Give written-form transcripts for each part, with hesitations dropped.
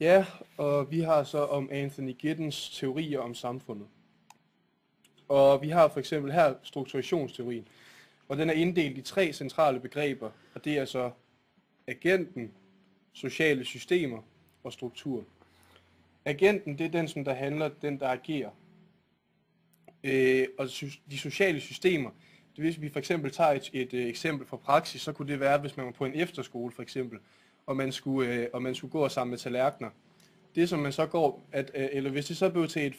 Ja, og vi har så om Anthony Giddens teorier om samfundet. Og vi har for eksempel her strukturationsteorien, og den er inddelt i tre centrale begreber, og det er så agenten, sociale systemer og struktur. Agenten, det er den, som der handler, den der agerer. Og de sociale systemer, det hvis vi for eksempel tager et eksempel fra praksis, så kunne det være, hvis man var på en efterskole for eksempel, og man skulle gå og samle tallerkener. Det som man så går, eller hvis det så blev til et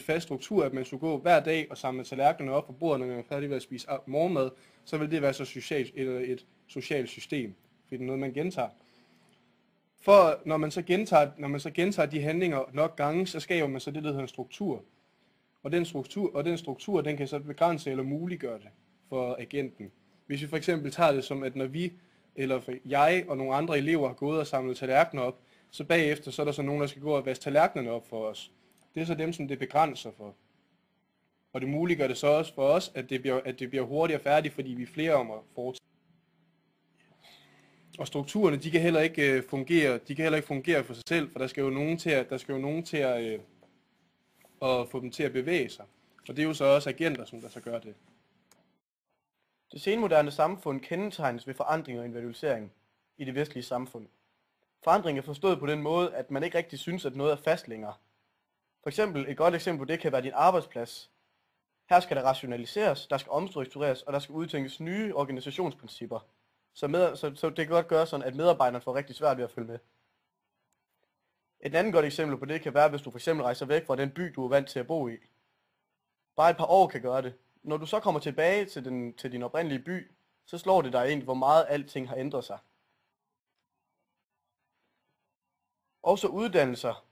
fast struktur, at man skulle gå hver dag og samle tallerkenerne op på bordet, når man er færdig ved at spise morgenmad, så vil det være så socialt, eller et socialt system, fordi det er noget, man gentager. For når man så gentager de handlinger nok gange, så skaber man så det, der hedder en struktur. Og den struktur, den kan så begrænse eller muliggøre det for agenten. Hvis vi for eksempel tager det som, at når vi, eller jeg og nogle andre elever har gået og samlet tallerkener op, så bagefter så er der så nogen, der skal gå og vaske tallerkenerne op for os. Det er så dem, som det begrænser for. Og det muliggør det så også for os, at det bliver hurtigere færdigt, fordi vi er flere om at foretage. Og strukturerne, de kan heller ikke fungere for sig selv, for der skal jo nogen til at få dem til at bevæge sig. Og det er jo så også agenter, som der så gør det. Det senmoderne samfund kendetegnes ved forandring og individualisering i det vestlige samfund. Forandring er forstået på den måde, at man ikke rigtig synes, at noget er fast længere. For eksempel, et godt eksempel på det kan være din arbejdsplads. Her skal der rationaliseres, der skal omstruktureres, og der skal udtænkes nye organisationsprincipper. Så det kan godt gøre sådan, at medarbejderne får rigtig svært ved at følge med. Et andet godt eksempel på det kan være, hvis du for eksempel rejser væk fra den by, du er vant til at bo i. Bare et par år kan gøre det. Når du så kommer tilbage til din oprindelige by, så slår det dig egentlig, hvor meget alting har ændret sig. Også uddannelser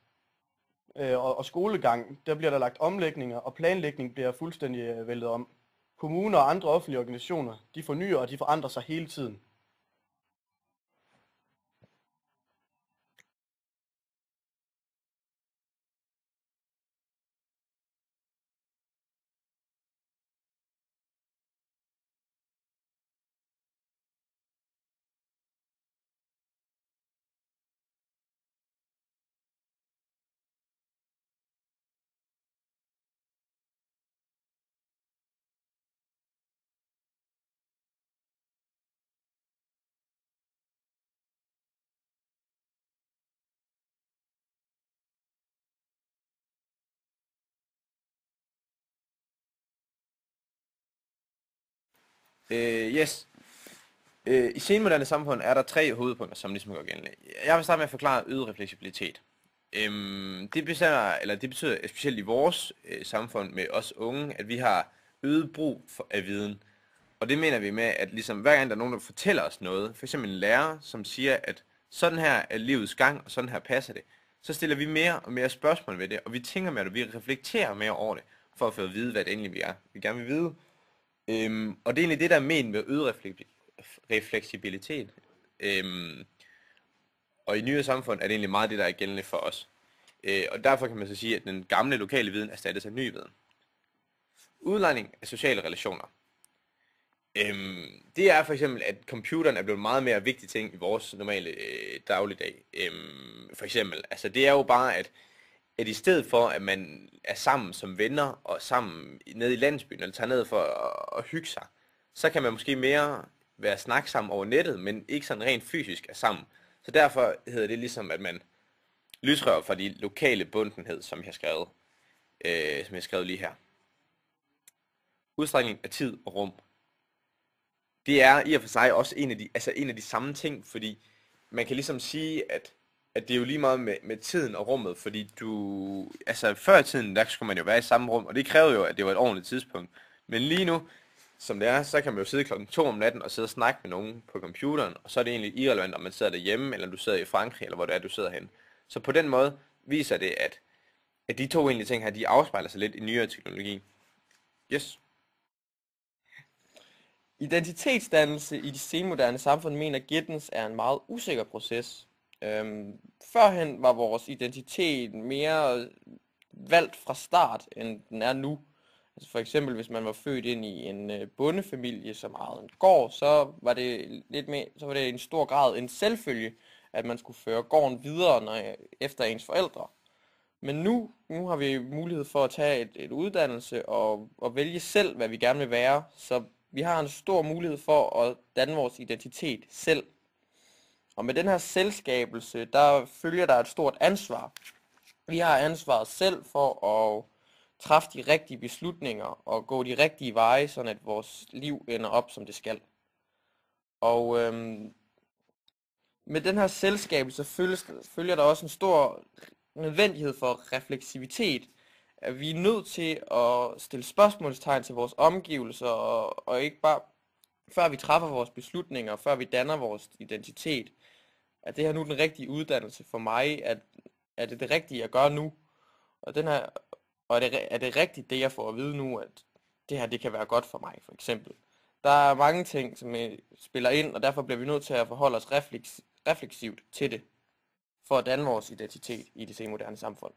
og skolegang, der bliver der lagt omlægninger, og planlægning bliver fuldstændig væltet om. Kommuner og andre offentlige organisationer, de fornyer og de forandrer sig hele tiden. Yes. I senmoderne samfund er der tre hovedpunkter, som ligesom går gældende. Jeg vil starte med at forklare øget refleksibilitet. Det betyder specielt i vores samfund med os unge, at vi har øget brug af viden. Og det mener vi med, at ligesom hver gang der er nogen, der fortæller os noget, f.eks. en lærer, som siger, at sådan her er livets gang, og sådan her passer det, så stiller vi mere og mere spørgsmål ved det, og vi tænker mere, og vi reflekterer mere over det, for at få at vide, hvad det egentlig vi gerne vil vide. Og det er egentlig det, der er ment med øget refleksibilitet. Og i nyere samfund er det egentlig meget det, der er gældende for os. Og derfor kan man så sige, at den gamle lokale viden erstattes af ny viden. Udlejning af sociale relationer. Det er for eksempel, at computeren er blevet meget mere vigtig ting i vores normale dagligdag. For eksempel, altså det er jo bare, at i stedet for, at man er sammen som venner og sammen nede i landsbyen, eller tager ned for at hygge sig, så kan man måske mere være snakke sammen over nettet, men ikke sådan rent fysisk er sammen. Så derfor hedder det ligesom, at man lysrøver fra de lokale bundenhed, som jeg har skrevet lige her. Udstrækning af tid og rum. Det er i og for sig også en af de samme ting, fordi man kan ligesom sige, at det er jo lige meget med tiden og rummet, fordi før i tiden, der skulle man jo være i samme rum, og det krævede jo, at det var et ordentligt tidspunkt. Men lige nu, som det er, så kan man jo sidde klokken 2 om natten og sidde og snakke med nogen på computeren, og så er det egentlig irrelevant, om man sidder derhjemme, eller du sidder i Frankrig, eller hvor det er, du sidder hen. Så på den måde viser det, at de to egentlig ting her, de afspejler sig lidt i nyere teknologi. Yes. Identitetsdannelse i de senmoderne samfund mener Giddens er en meget usikker proces. Førhen var vores identitet mere valgt fra start, end den er nu. Altså for eksempel, hvis man var født ind i en bondefamilie, som ejede en gård, så var det en stor grad en selvfølge, at man skulle føre gården videre efter ens forældre. Men nu har vi mulighed for at tage et uddannelse og vælge selv, hvad vi gerne vil være. Så vi har en stor mulighed for at danne vores identitet selv. Og med den her selvskabelse, der følger der et stort ansvar. Vi har ansvaret selv for at træffe de rigtige beslutninger og gå de rigtige veje, sådan at vores liv ender op, som det skal. Og med den her selvskabelse følger der også en stor nødvendighed for refleksivitet. At vi er nødt til at stille spørgsmålstegn til vores omgivelser, og ikke bare før vi træffer vores beslutninger, før vi danner vores identitet. Er det her nu den rigtige uddannelse for mig? Er det det rigtige at gøre nu? Og er det rigtigt det jeg får at vide nu, at det her det kan være godt for mig, for eksempel. Der er mange ting, som spiller ind, og derfor bliver vi nødt til at forholde os refleksivt til det, for at danne vores identitet i det senmoderne samfund.